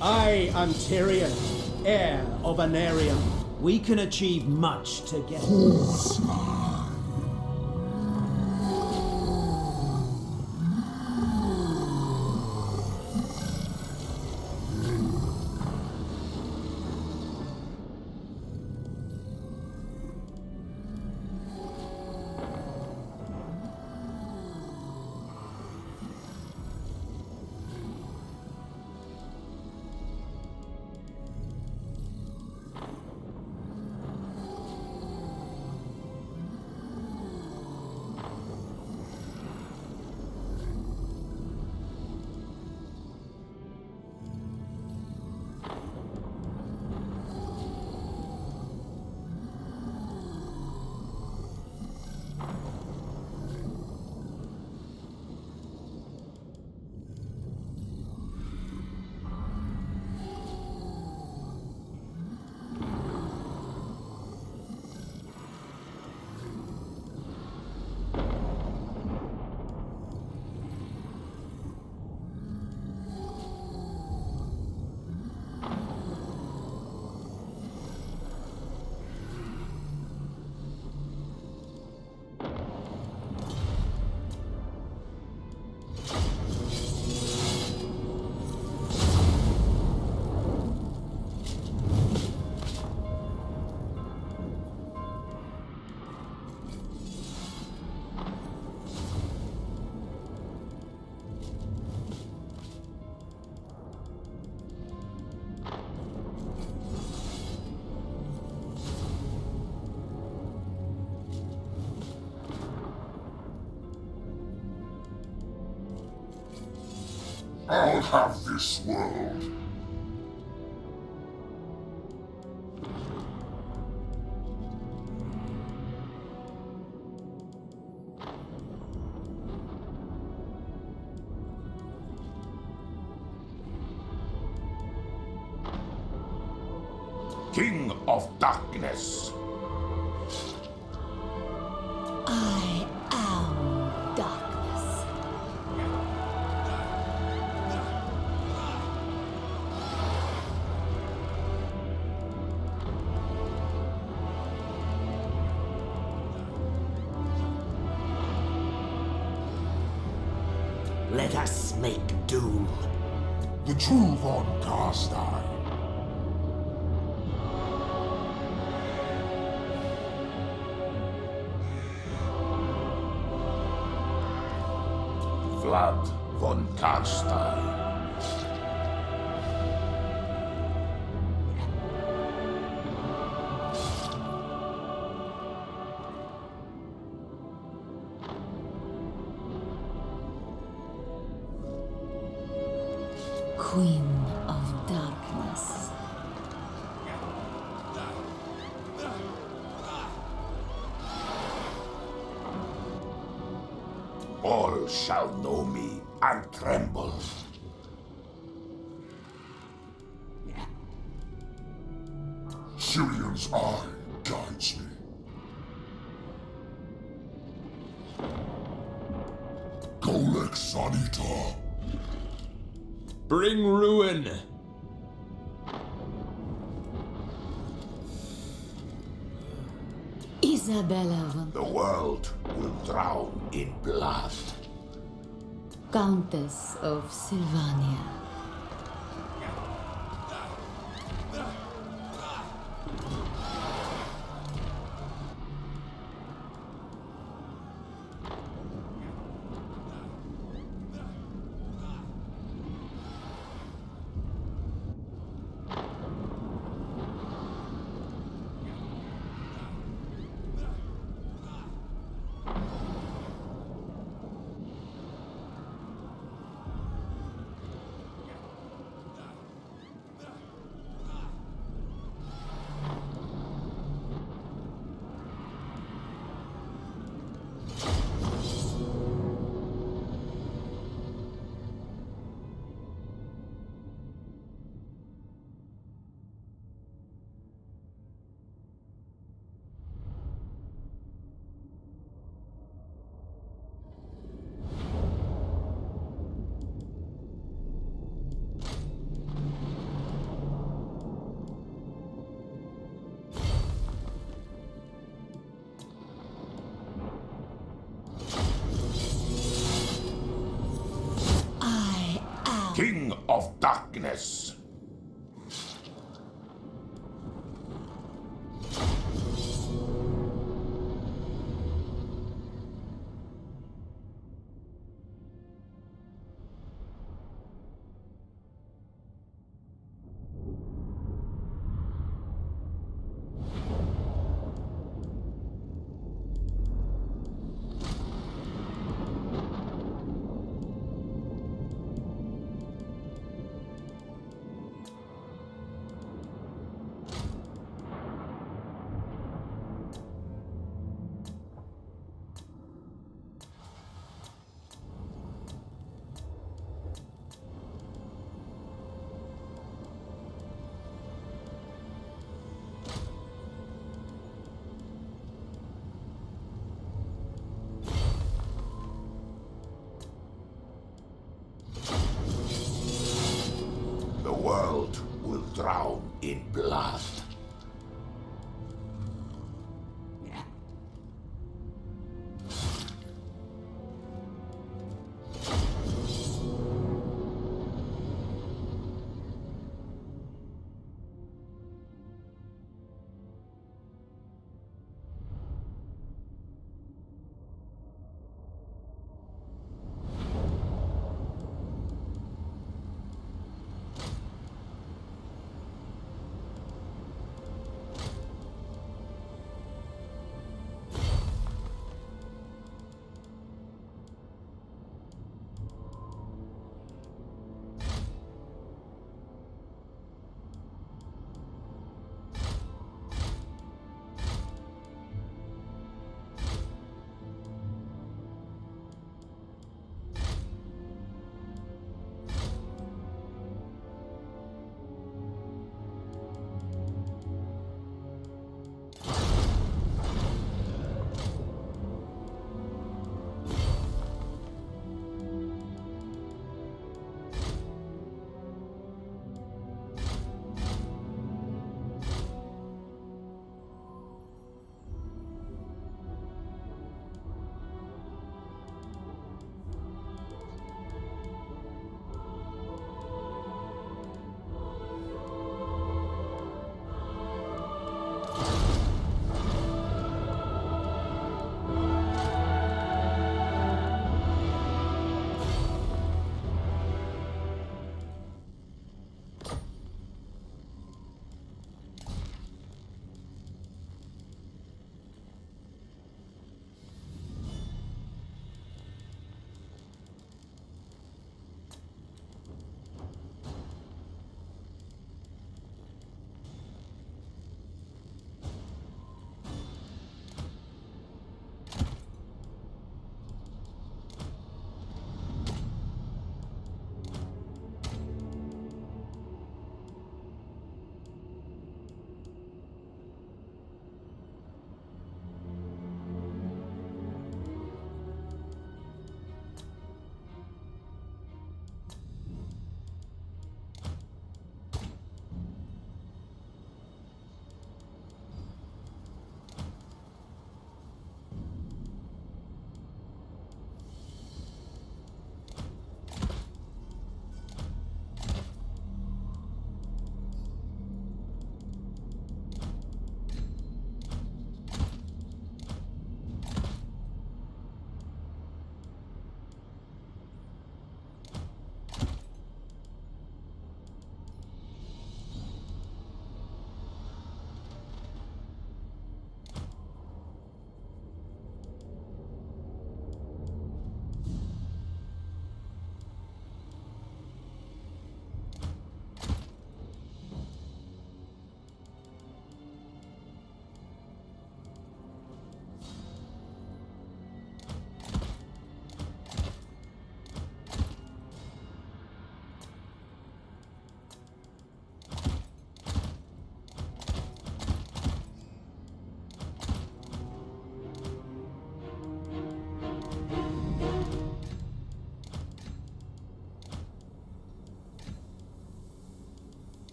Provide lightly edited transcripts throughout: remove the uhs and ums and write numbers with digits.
I am Tyrion, heir of Anarion. We can achieve much together. I'll have this world. King of Darkness. I am darkness. Let us make doom. The true Von Carstein. Vlad von Carstein. Queen of Darkness. All shall know me and tremble. Sirion's eye guides me. Golek Sanita. Bring ruin. Isabella von The world will drown in blood. Countess of Sylvania. King of Darkness. The world will drown in blood.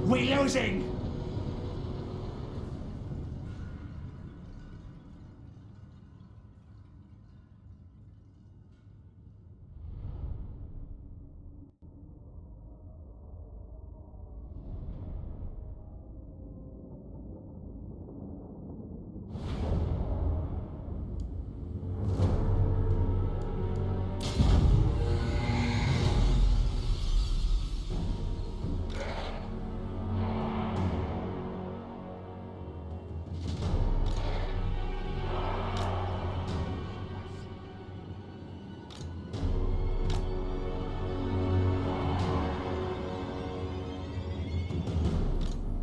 We're losing!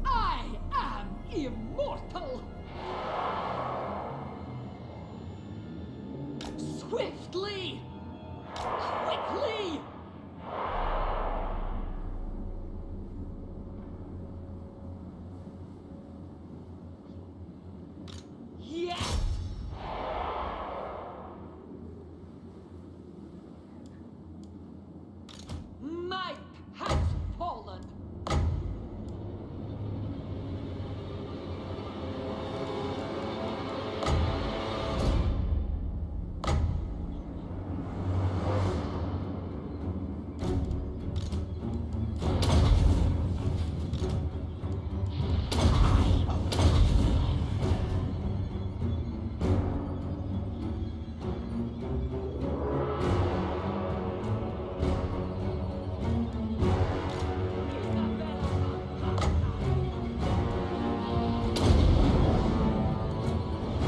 I am immortal! Swiftly! Quickly! Yes! Night has fallen!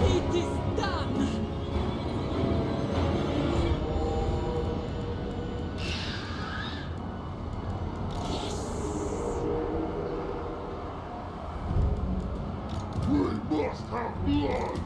It is done! We must have blood!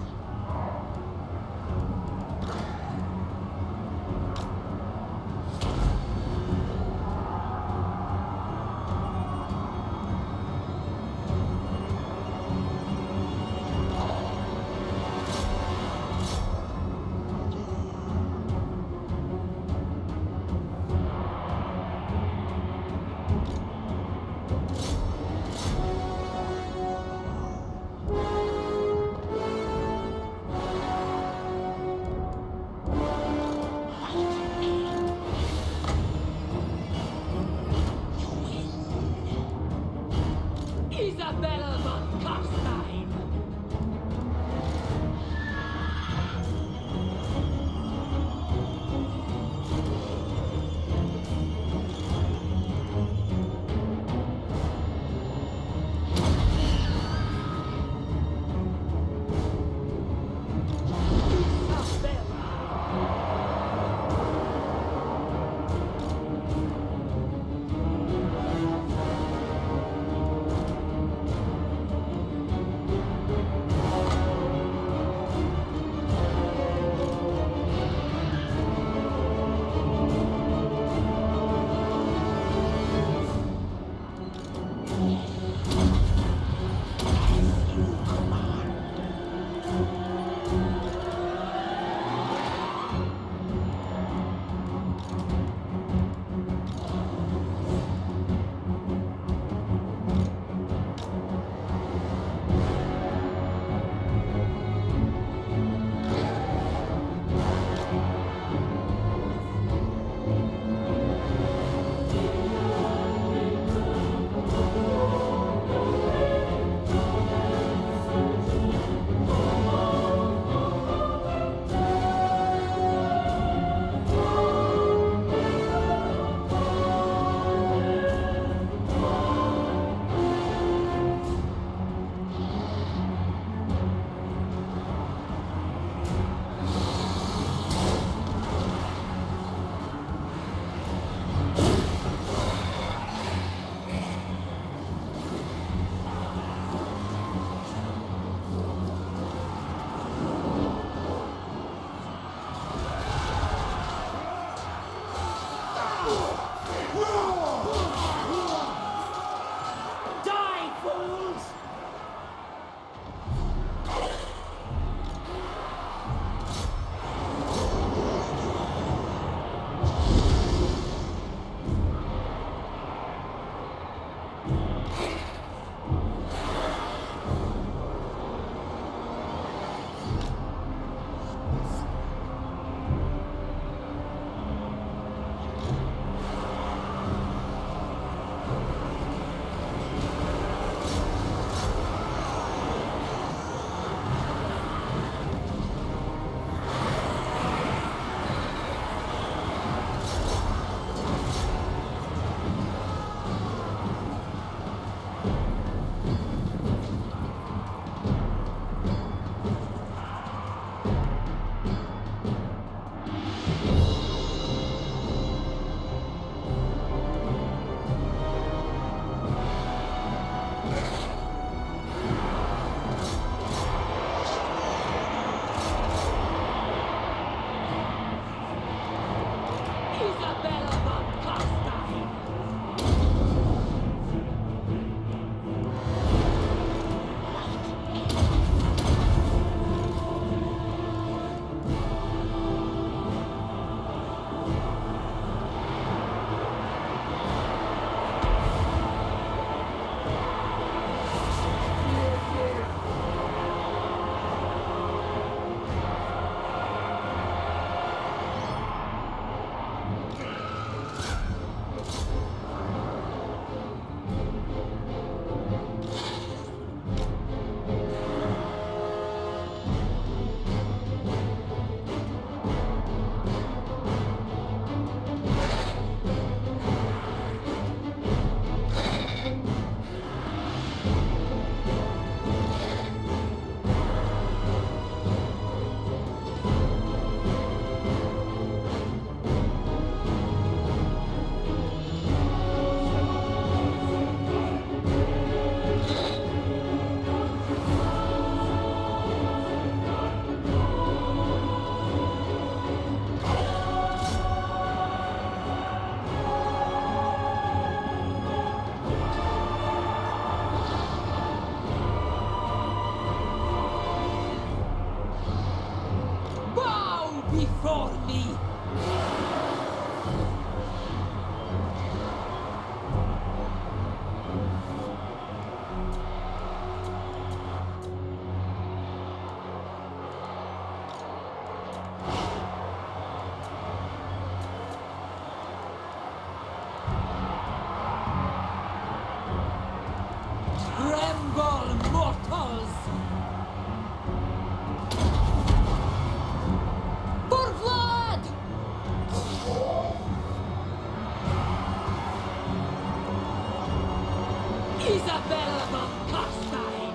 Isabella von Carstein!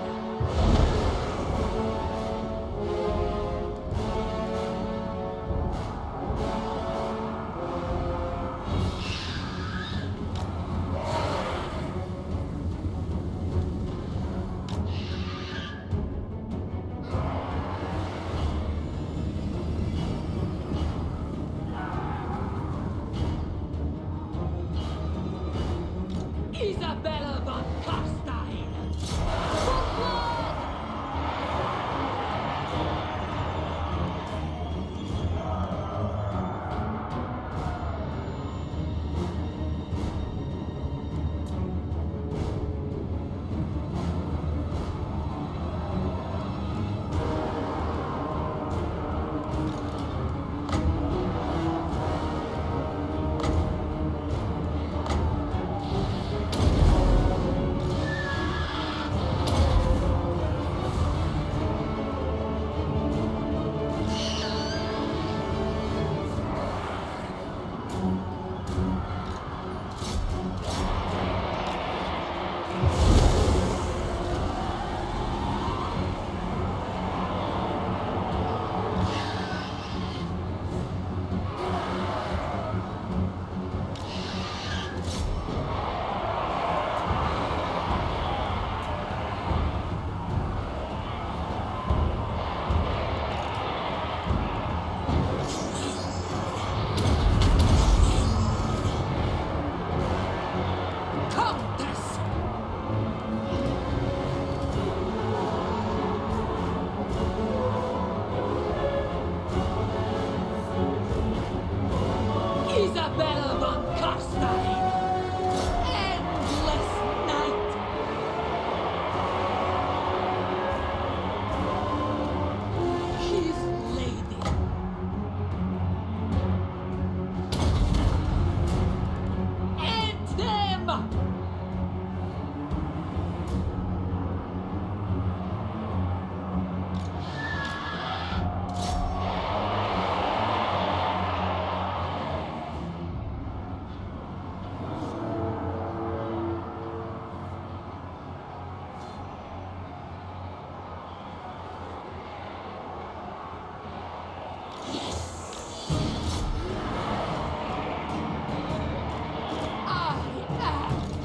Isabella von Carstein! Countess! Isabella von Carstein! Endless night! His lady! End them! I am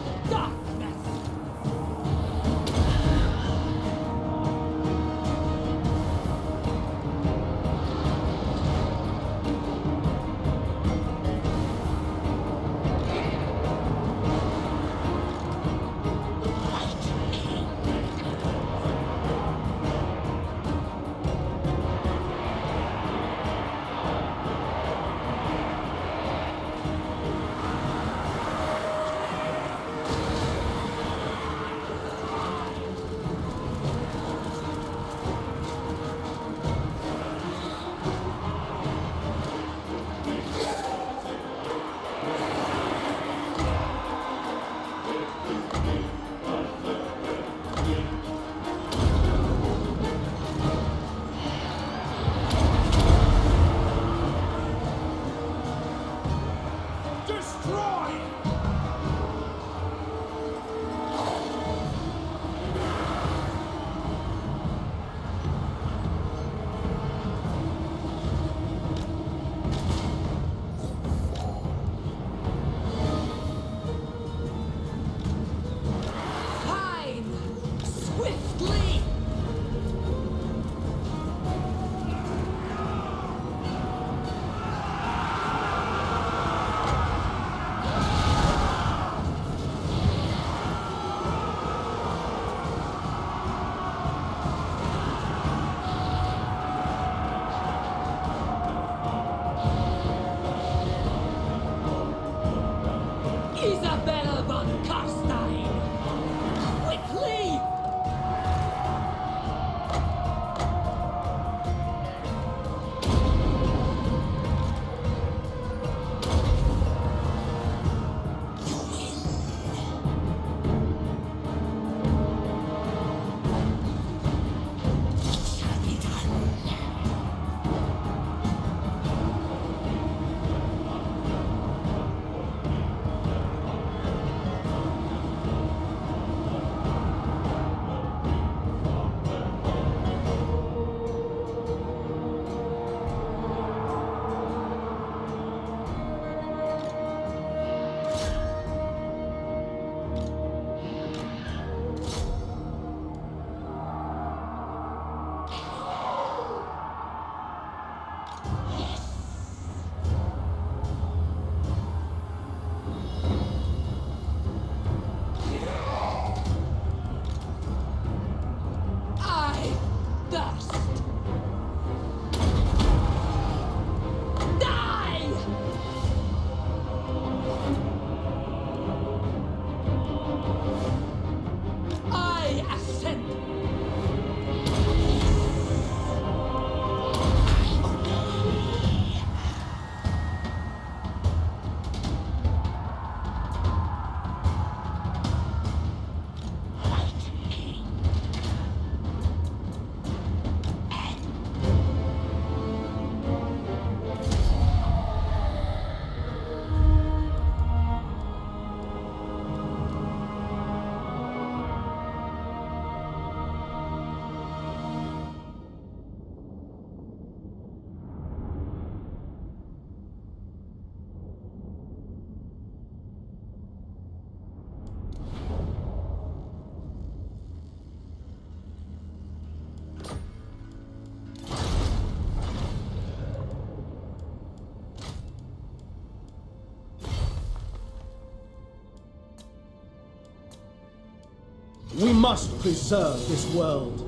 We must preserve this world.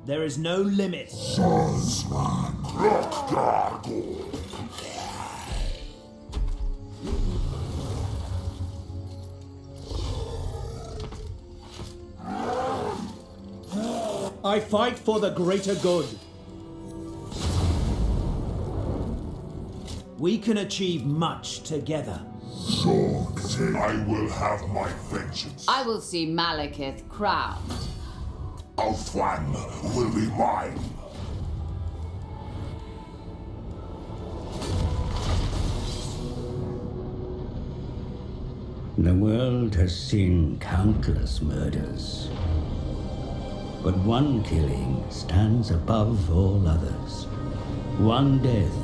There is no limit. I fight for the greater good. We can achieve much together. I will have my vengeance. I will see Malekith crowned. Ulthuan will be mine. The world has seen countless murders, but one killing stands above all others. One death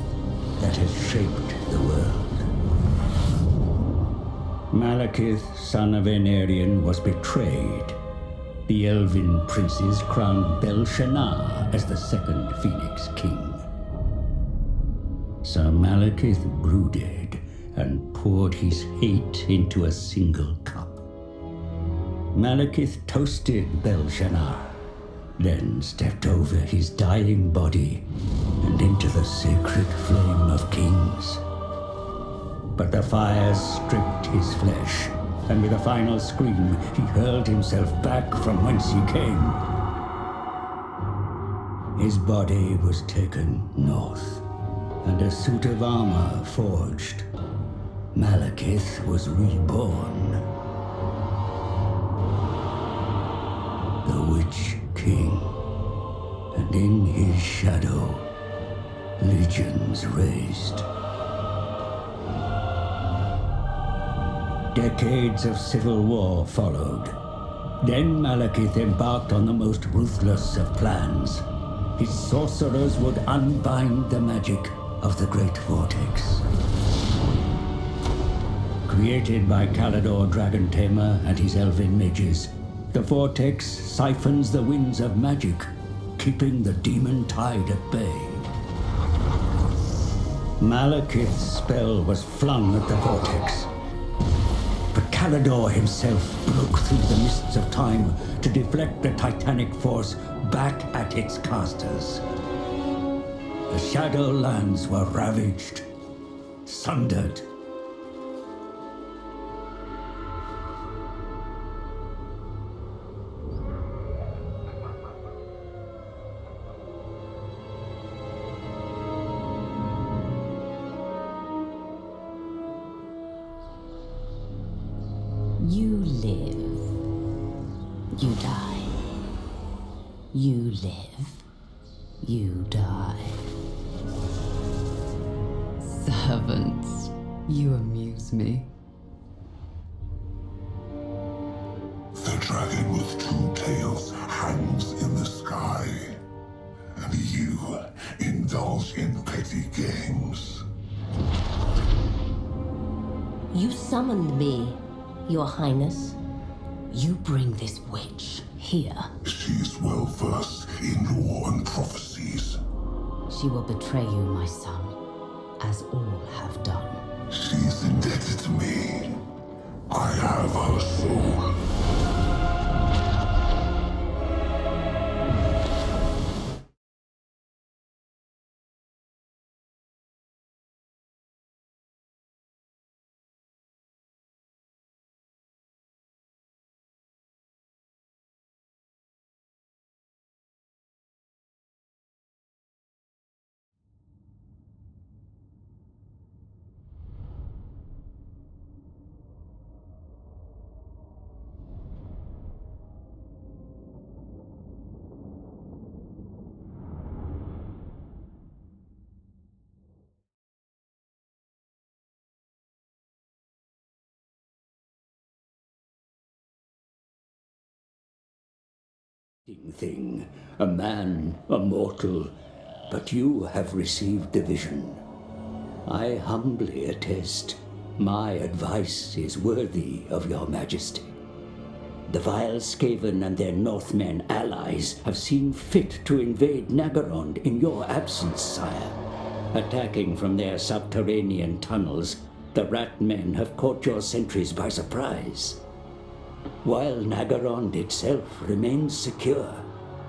that has shaped the world. Malekith, son of Aenarion, was betrayed. The elven princes crowned Bel-Shannar as the second Phoenix King. Sir Malekith brooded and poured his hate into a single cup. Malekith toasted Bel-Shannar, then stepped over his dying body and into the sacred flame of kings. But the fire stripped his flesh, and with a final scream, he hurled himself back from whence he came. His body was taken north, and a suit of armor forged. Malekith was reborn. The Witch King, and in his shadow, legions raised. Decades of civil war followed. Then Malekith embarked on the most ruthless of plans. His sorcerers would unbind the magic of the Great Vortex. Created by Kalidor Dragon Tamer and his elven mages, the Vortex siphons the winds of magic, keeping the demon tide at bay. Malekith's spell was flung at the Vortex, but Kalidor himself broke through the mists of time to deflect the titanic force back at its casters. The Shadowlands were ravaged, sundered. You live. You die. You live. You die. Servants, you amuse me. The dragon with two tails hangs in the sky, and you indulge in petty games. You summoned me, Your Highness. You bring this witch here. She's well versed in lore and prophecies. She will betray you, my son, as all have done. She's indebted to me. I have her soul. Thing, a man, a mortal, but you have received the vision. I humbly attest, my advice is worthy of your majesty. The vile Skaven and their Northmen allies have seen fit to invade Nagarond in your absence, sire. Attacking from their subterranean tunnels, the rat men have caught your sentries by surprise. While Nagarond itself remains secure,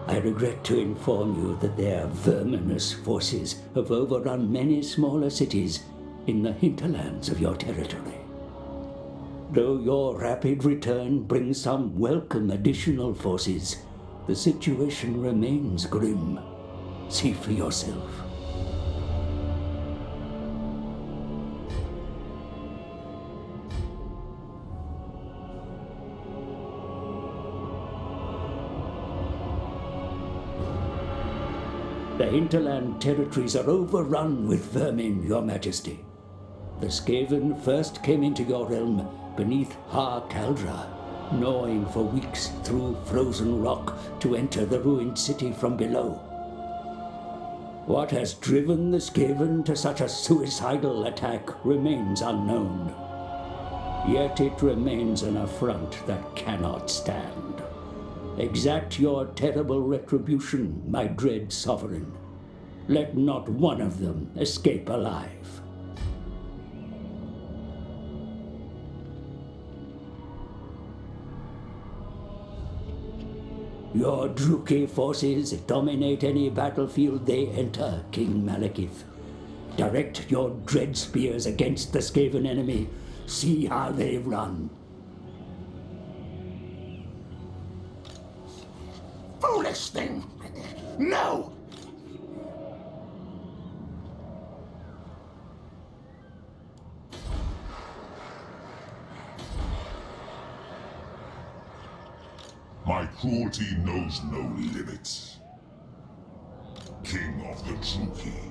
I regret to inform you that their verminous forces have overrun many smaller cities in the hinterlands of your territory. Though your rapid return brings some welcome additional forces, the situation remains grim. See for yourself. The hinterland territories are overrun with vermin, Your Majesty. The Skaven first came into your realm beneath Har Kaldra, gnawing for weeks through frozen rock to enter the ruined city from below. What has driven the Skaven to such a suicidal attack remains unknown. Yet it remains an affront that cannot stand. Exact your terrible retribution, my dread sovereign. Let not one of them escape alive. Your Druki forces dominate any battlefield they enter, King Malekith. Direct your dread spears against the Skaven enemy. See how they run. Foolish thing! No! My cruelty knows no limits. King of the Druki.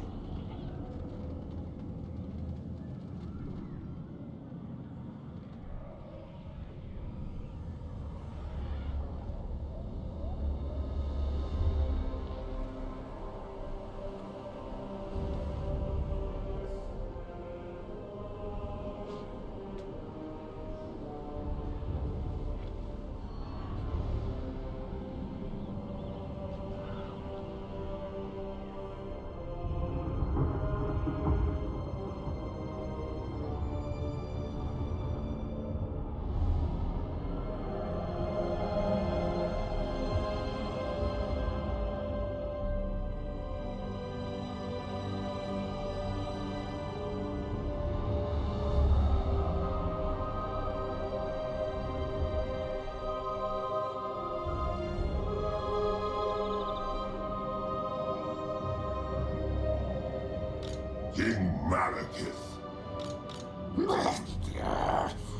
King Malekith.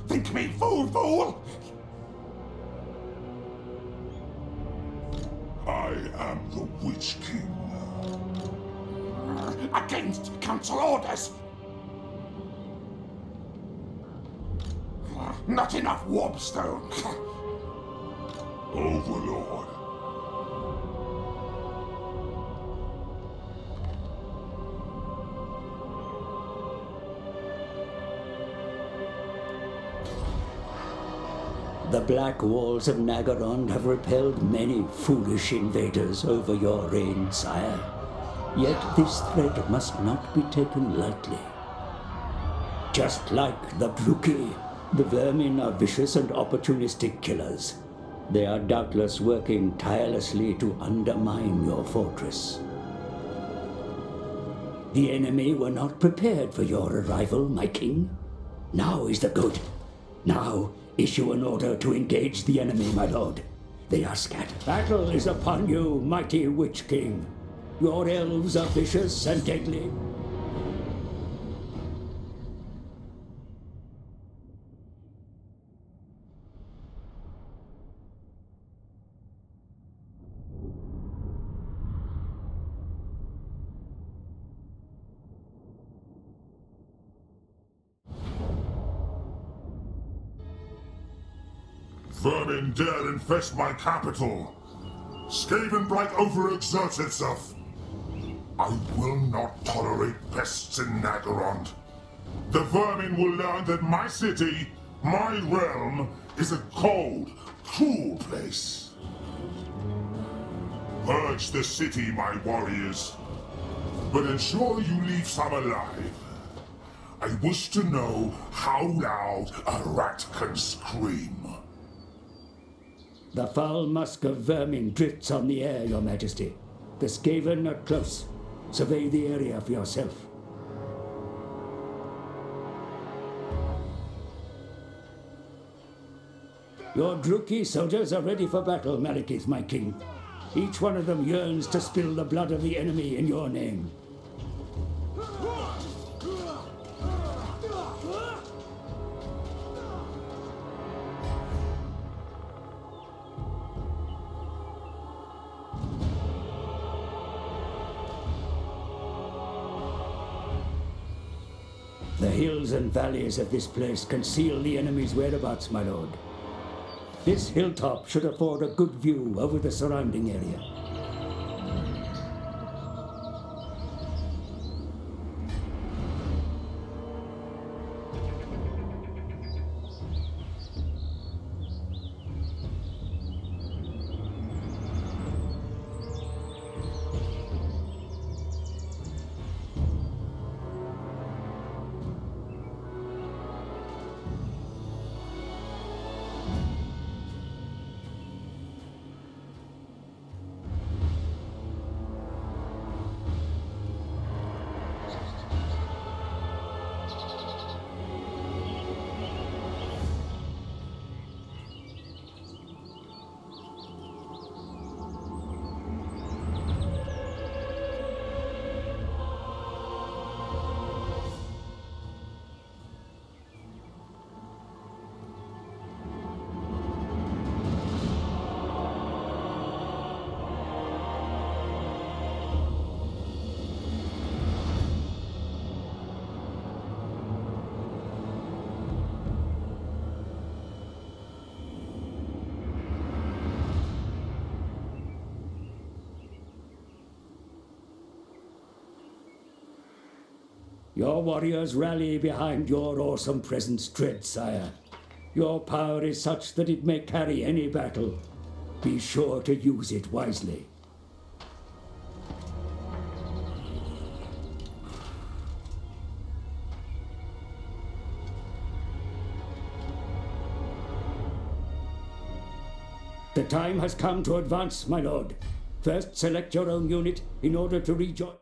Think me fool! I am the Witch King. Against council orders! Not enough warpstone. Overlord. The black walls of Nagarond have repelled many foolish invaders over your reign, sire. Yet this threat must not be taken lightly. Just like the Druki, the vermin are vicious and opportunistic killers. They are doubtless working tirelessly to undermine your fortress. The enemy were not prepared for your arrival, my king. Now is the good. Now issue an order to engage the enemy, my lord. They are scattered. Battle is upon you, mighty Witch King. Your elves are vicious and deadly. Vermin dare infest my capital. Skaven Blight overexerts itself. I will not tolerate pests in Nagarond. The vermin will learn that my city, my realm, is a cold, cruel place. Purge the city, my warriors, but ensure you leave some alive. I wish to know how loud a rat can scream. The foul musk of vermin drifts on the air, Your Majesty. The Skaven are close. Survey the area for yourself. Your Druki soldiers are ready for battle, Malekith, my king. Each one of them yearns to spill the blood of the enemy in your name. The hills and valleys of this place conceal the enemy's whereabouts, my lord. This hilltop should afford a good view over the surrounding area. Your warriors rally behind your awesome presence, dread sire. Your power is such that it may carry any battle. Be sure to use it wisely. The time has come to advance, my lord. First, select your own unit in order to rejoin.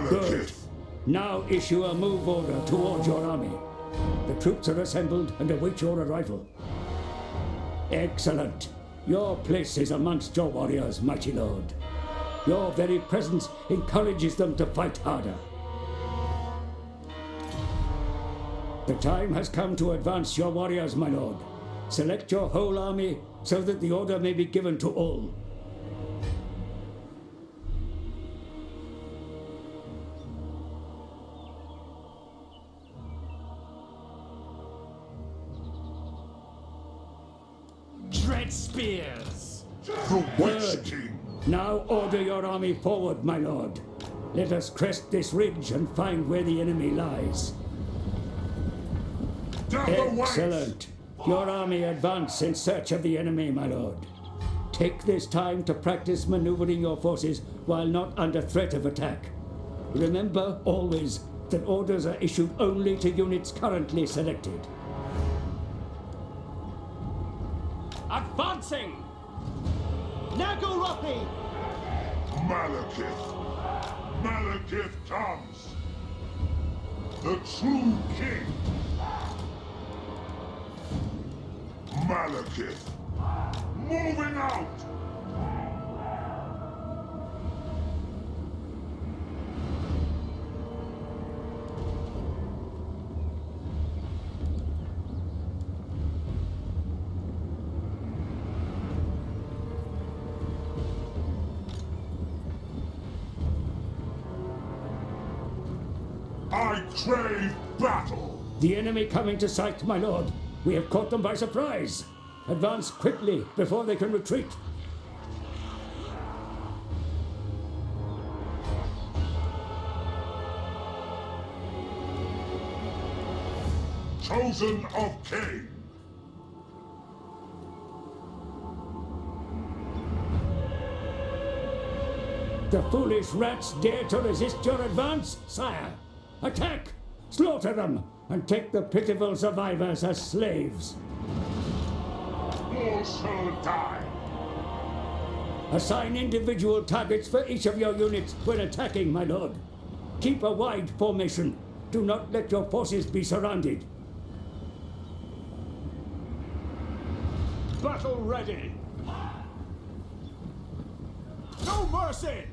Good. Now issue a move order towards your army. The troops are assembled and await your arrival. Excellent. Your place is amongst your warriors, mighty lord. Your very presence encourages them to fight harder. The time has come to advance your warriors, my lord. Select your whole army so that the order may be given to all. Dread spears! The Witch King! Now order your army forward, my lord. Let us crest this ridge and find where the enemy lies. Excellent. Your army advance in search of the enemy, my lord. Take this time to practice maneuvering your forces while not under threat of attack. Remember always that orders are issued only to units currently selected. Advancing! Nagorothi! Malekith! Malekith comes! The true king! Malekith! Moving out! I crave battle! The enemy come into sight, my lord. We have caught them by surprise. Advance quickly before they can retreat. Chosen of Cain! The foolish rats dare to resist your advance, sire. Attack! Slaughter them, and take the pitiful survivors as slaves. All shall die! Assign individual targets for each of your units when attacking, my lord. Keep a wide formation. Do not let your forces be surrounded. Battle ready! No mercy!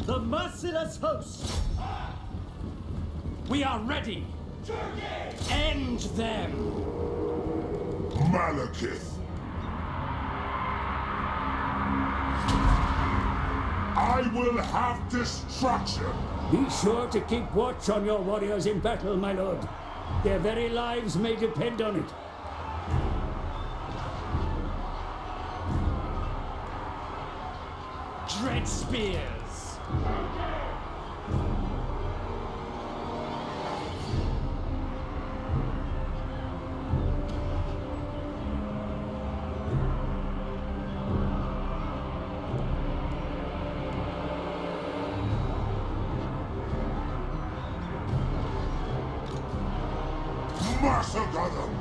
The merciless host! We are ready! End them! Malekith! I will have destruction! Be sure to keep watch on your warriors in battle, my lord. Their very lives may depend on it. Dread spears! Massacre them!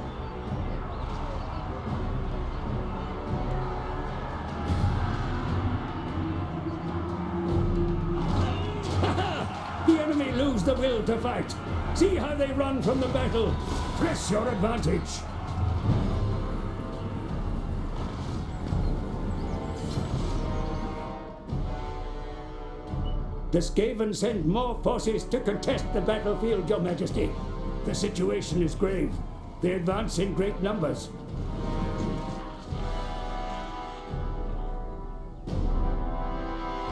The enemy lose the will to fight. See how they run from the battle. Press your advantage. The Skaven send more forces to contest the battlefield, Your Majesty. The situation is grave. They advance in great numbers.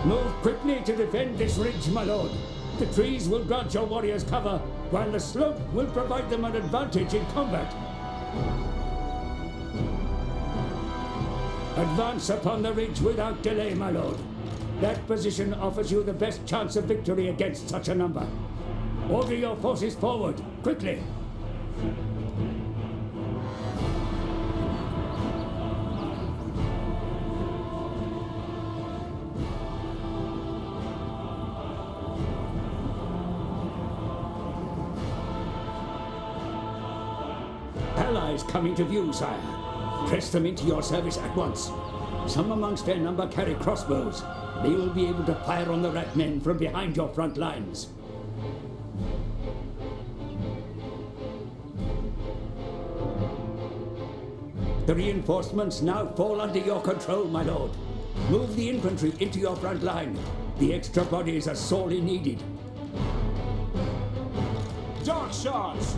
Move quickly to defend this ridge, my lord. The trees will grant your warriors cover, while the slope will provide them an advantage in combat. Advance upon the ridge without delay, my lord. That position offers you the best chance of victory against such a number. Order your forces forward, quickly. Allies coming to view, sire. Press them into your service at once. Some amongst their number carry crossbows. They will be able to fire on the rat men from behind your front lines. The reinforcements now fall under your control, my lord. Move the infantry into your front line. The extra bodies are sorely needed. Dark shards!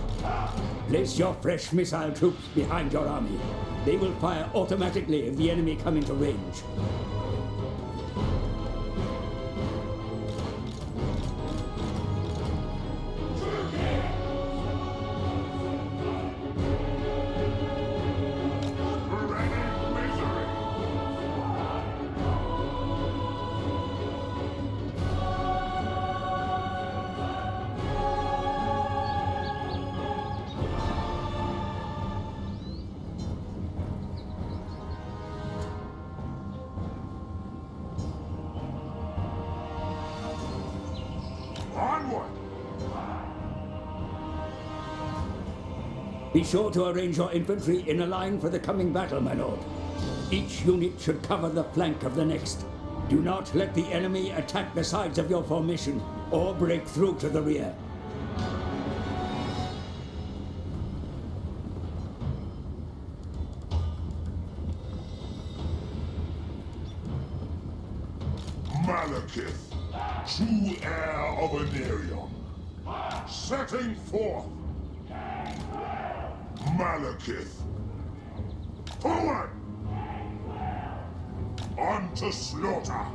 Place your fresh missile troops behind your army. They will fire automatically if the enemy come into range. Be sure to arrange your infantry in a line for the coming battle, my lord. Each unit should cover the flank of the next. Do not let the enemy attack the sides of your formation or break through to the rear. Malekith, true heir of Anarion, setting forth. Malekith, forward! On to slaughter!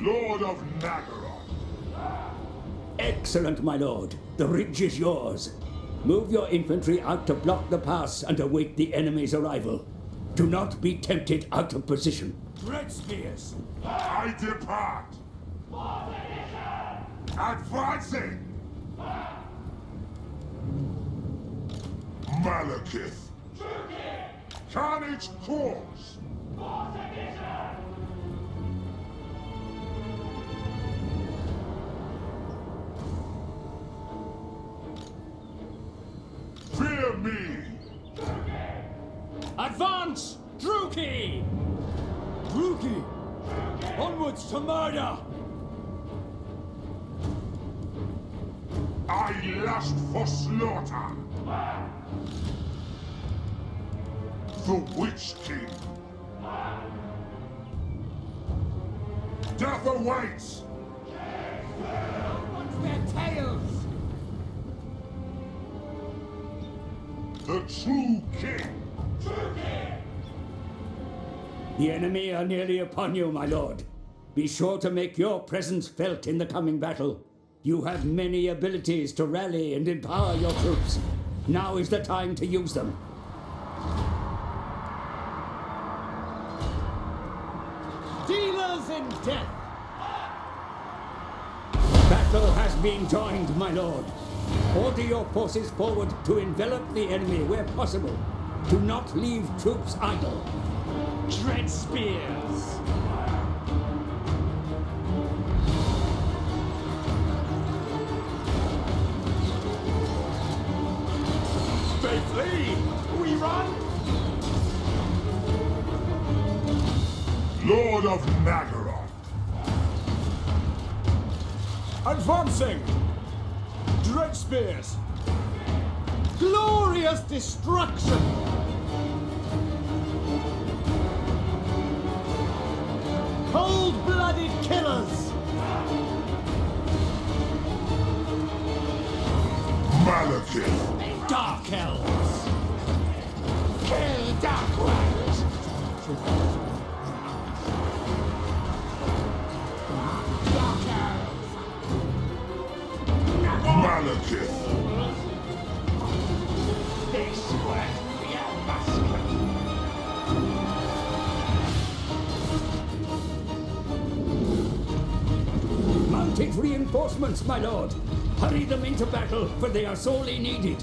Lord of Nagaroth. Excellent, my lord. The ridge is yours. Move your infantry out to block the pass and await the enemy's arrival. Do not be tempted out of position. Dread spears! I depart. Advancing. Malekith. Carnage course. Fear me! Advance! Druki! Druki! Onwards to murder! I lust for slaughter! The Witch King! Death awaits! What's their tails? The true king! The enemy are nearly upon you, my lord. Be sure to make your presence felt in the coming battle. You have many abilities to rally and empower your troops. Now is the time to use them. Dealers in death! Battle has been joined, my lord. Order your forces forward to envelop the enemy where possible. Do not leave troops idle. Dread spears! They flee! We run! Lord of Nagaroth! Advancing! Dread spears! Glorious destruction! Cold-blooded killers! Malekith! Dark elves! Kill dark ones! Dark elves! Malekith! This won't be a massacre! Mounted reinforcements, my lord. Hurry them into battle, for they are sorely needed.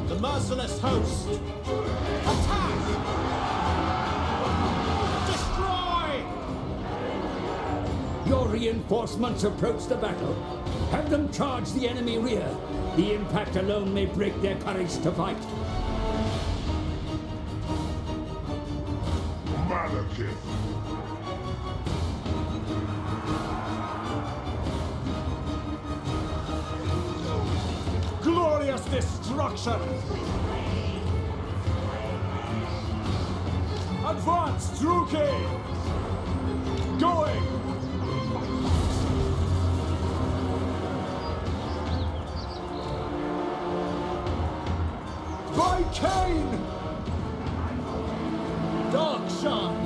The merciless host! Attack! Destroy! Your reinforcements approach the battle. Have them charge the enemy rear. The impact alone may break their courage to fight. Malekith! Glorious destruction! Advance, Druki! Going! By Cain! Dark Shan!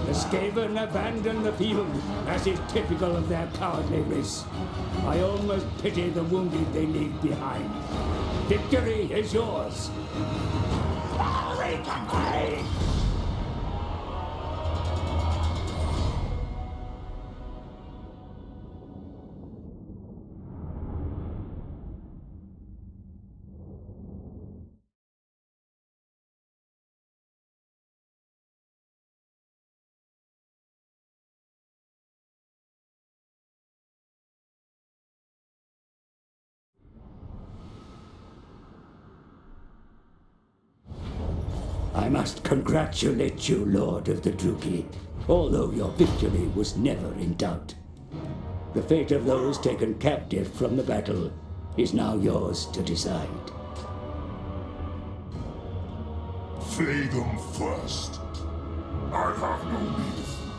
The Skaven abandon the field, as is typical of their cowardly race. I almost pity the wounded they leave behind. Victory is yours. I must congratulate you, Lord of the Druki, although your victory was never in doubt. The fate of those taken captive from the battle is now yours to decide. Flay them first. I have no need of them.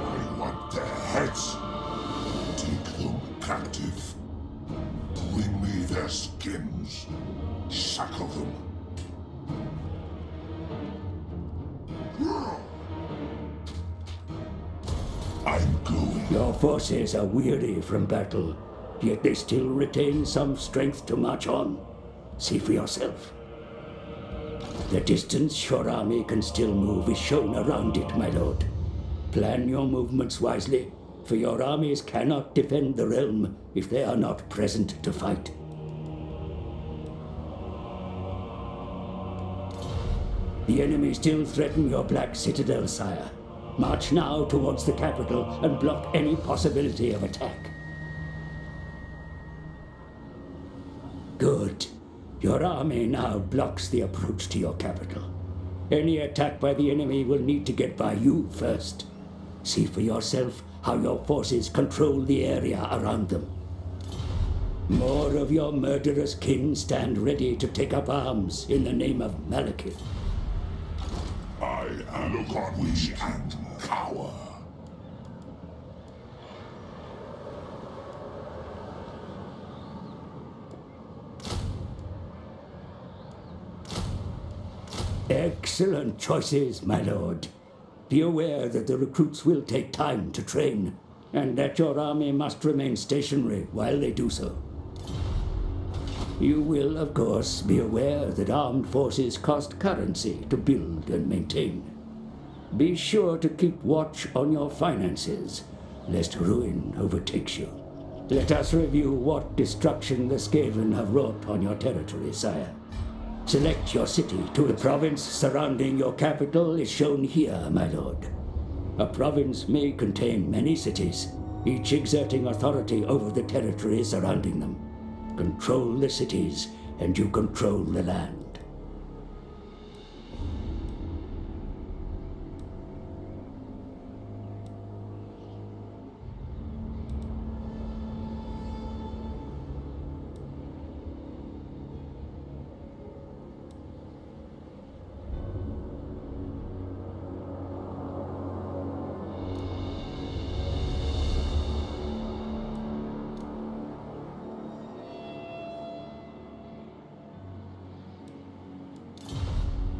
I want their heads. Take them captive. Bring me their skins. Shackle them. I'm going. Your forces are weary from battle, yet they still retain some strength to march on. See for yourself. The distance your army can still move is shown around it, my lord. Plan your movements wisely, for your armies cannot defend the realm if they are not present to fight. The enemy still threaten your Black Citadel, sire. March now towards the capital and block any possibility of attack. Good. Your army now blocks the approach to your capital. Any attack by the enemy will need to get by you first. See for yourself how your forces control the area around them. More of your murderous kin stand ready to take up arms in the name of Malekith. I am weak and cower. Excellent choices, my lord. Be aware that the recruits will take time to train, and that your army must remain stationary while they do so. You will, of course, be aware that armed forces cost currency to build and maintain. Be sure to keep watch on your finances, lest ruin overtakes you. Let us review what destruction the Skaven have wrought on your territory, sire. Select your city. The province surrounding your capital is shown here, my lord. A province may contain many cities, each exerting authority over the territory surrounding them. Control the cities, and you control the land.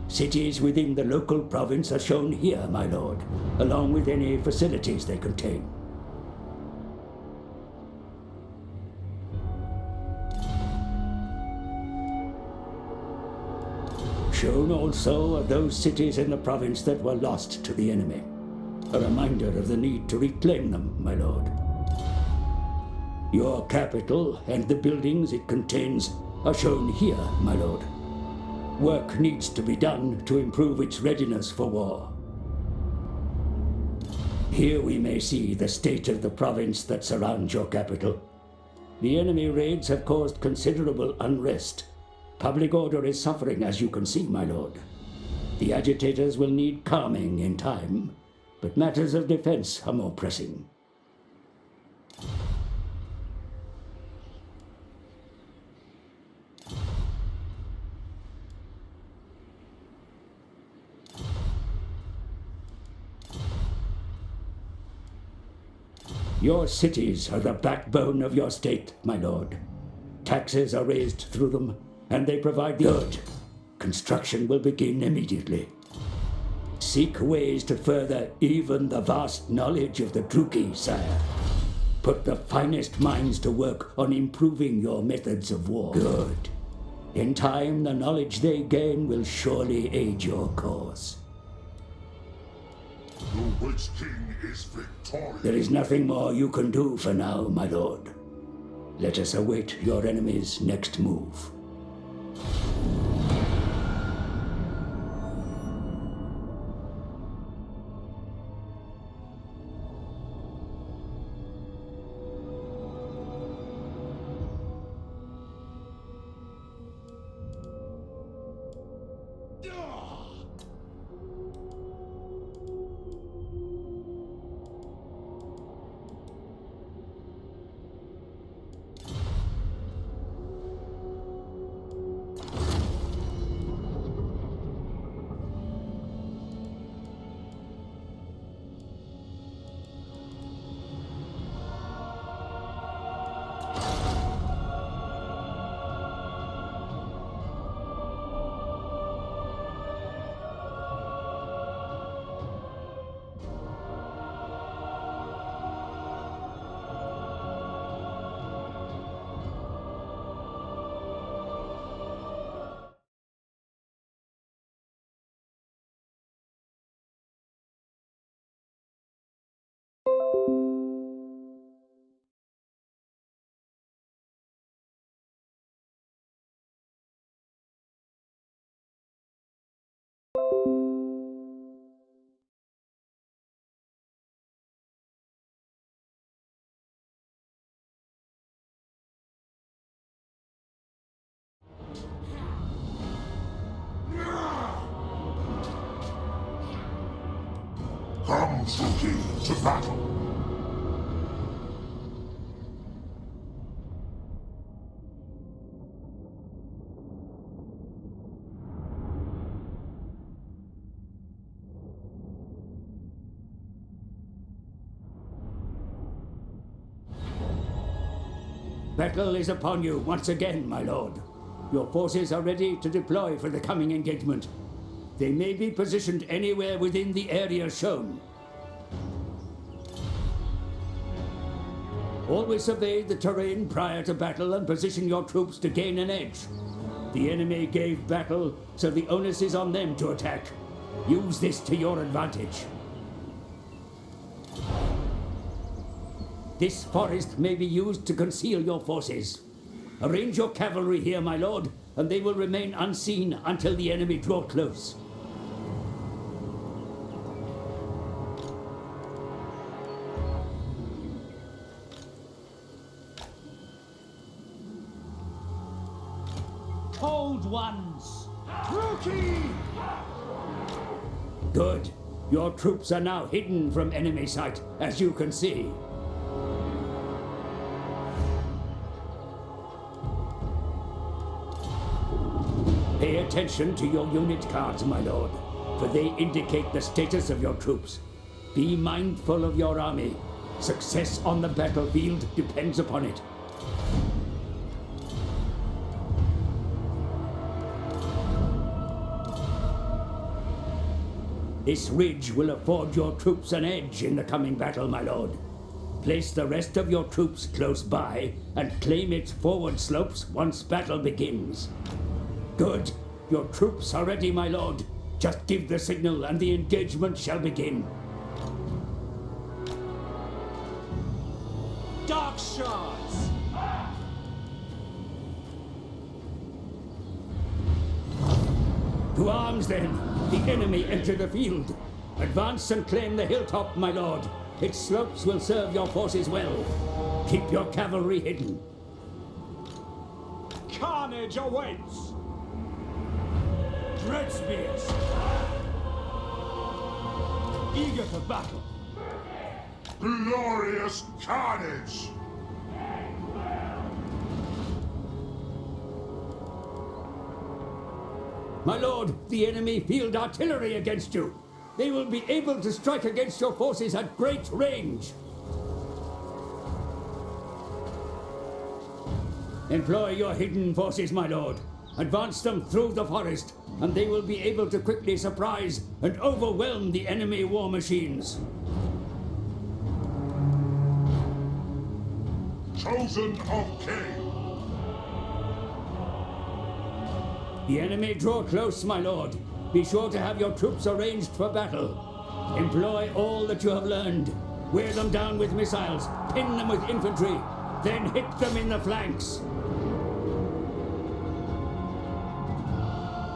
Cities within the local province are shown here, my lord, along with any facilities they contain. Shown also are those cities in the province that were lost to the enemy. A reminder of the need to reclaim them, my lord. Your capital and the buildings it contains are shown here, my lord. Work needs to be done to improve its readiness for war. Here we may see the state of the province that surrounds your capital. The enemy raids have caused considerable unrest. Public order is suffering, as you can see, my lord. The agitators will need calming in time, but matters of defense are more pressing. Your cities are the backbone of your state, my lord. Taxes are raised through them, and they provide good. Construction will begin immediately. Seek ways to further even the vast knowledge of the Druki, sire. Put the finest minds to work on improving your methods of war. Good. In time, the knowledge they gain will surely aid your cause. The Witch King is victorious. There is nothing more you can do for now, my lord. Let us await your enemy's next move. Come, Suki, to battle. Battle is upon you once again, my lord. Your forces are ready to deploy for the coming engagement. They may be positioned anywhere within the area shown. Always survey the terrain prior to battle and position your troops to gain an edge. The enemy gave battle, so the onus is on them to attack. Use this to your advantage. This forest may be used to conceal your forces. Arrange your cavalry here, my lord, and they will remain unseen until the enemy draw close. Cold ones! Rookie! Good. Your troops are now hidden from enemy sight, as you can see. Pay attention to your unit cards, my lord, for they indicate the status of your troops. Be mindful of your army. Success on the battlefield depends upon it. This ridge will afford your troops an edge in the coming battle, my lord. Place the rest of your troops close by and claim its forward slopes once battle begins. Good. Your troops are ready, my lord. Just give the signal and the engagement shall begin. Dark shards! To arms, then. The enemy enter the field. Advance and claim the hilltop, my lord. Its slopes will serve your forces well. Keep your cavalry hidden. Carnage awaits! Dread spears! Eager for battle! Glorious carnage! My lord, the enemy field artillery against you. They will be able to strike against your forces at great range. Employ your hidden forces, my lord. Advance them through the forest, and they will be able to quickly surprise and overwhelm the enemy war machines. Chosen of Cain! The enemy draw close, my lord. Be sure to have your troops arranged for battle. Employ all that you have learned. Wear them down with missiles, pin them with infantry, then hit them in the flanks.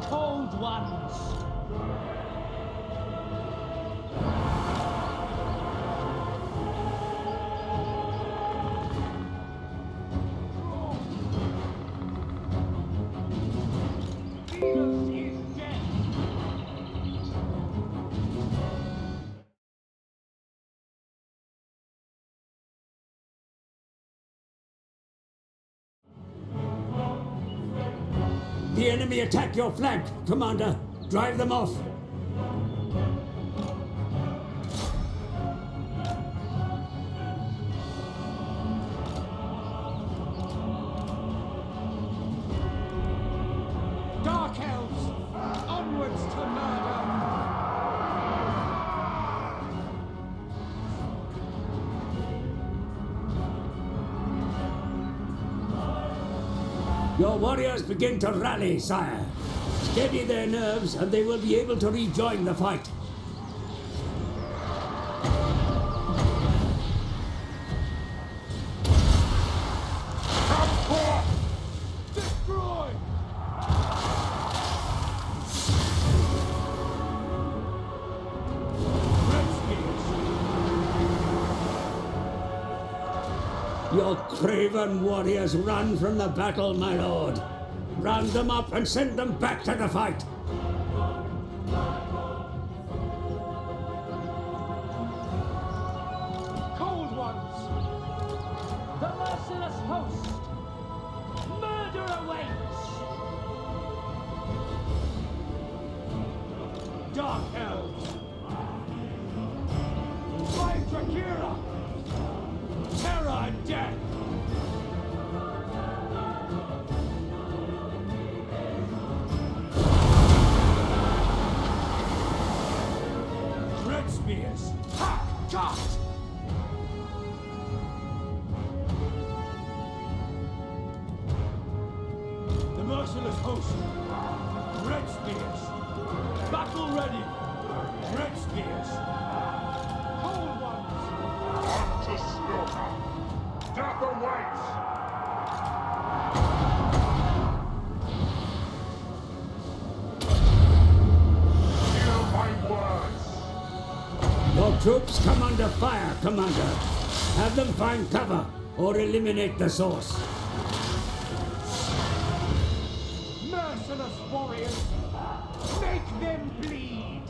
Cold ones! Venus is dead! The enemy attack your flank, Commander. Drive them off. Dark elves, onwards to murder! Your warriors begin to rally, sire. Steady their nerves, and they will be able to rejoin the fight. Destroy! Your craven warriors run from the battle, my lord. Round them up and send them back to the fight. Cold ones! The merciless host! Murder awaits! Dark elves! Fight Drakira! Terror and death! Red spears! Hack! Cut! The merciless host! Red spears! Battle ready! Red spears! Cold ones! On to slaughter! Death awaits! Hear my words! Your troops come under fire, Commander. Have them find cover or eliminate the source. Merciless warriors! Make them bleed!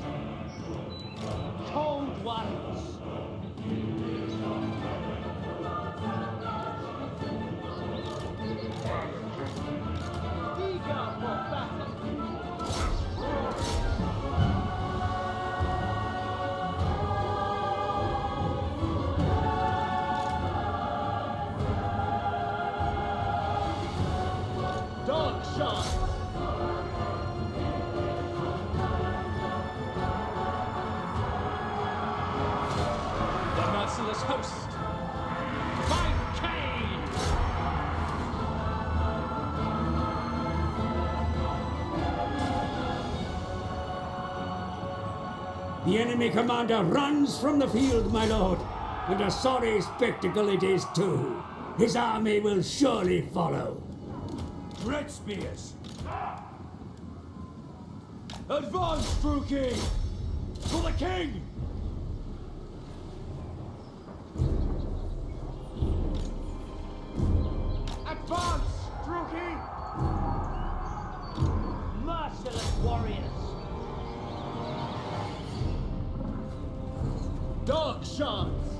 Cold ones! Eager for battle! Dog shots! The merciless host! Fight Cain! The enemy commander runs from the field, my lord, and a sorry spectacle it is too. His army will surely follow. Red spears! Advance, true king! For the king! Advance, true king! Merciless warriors! Dark shots!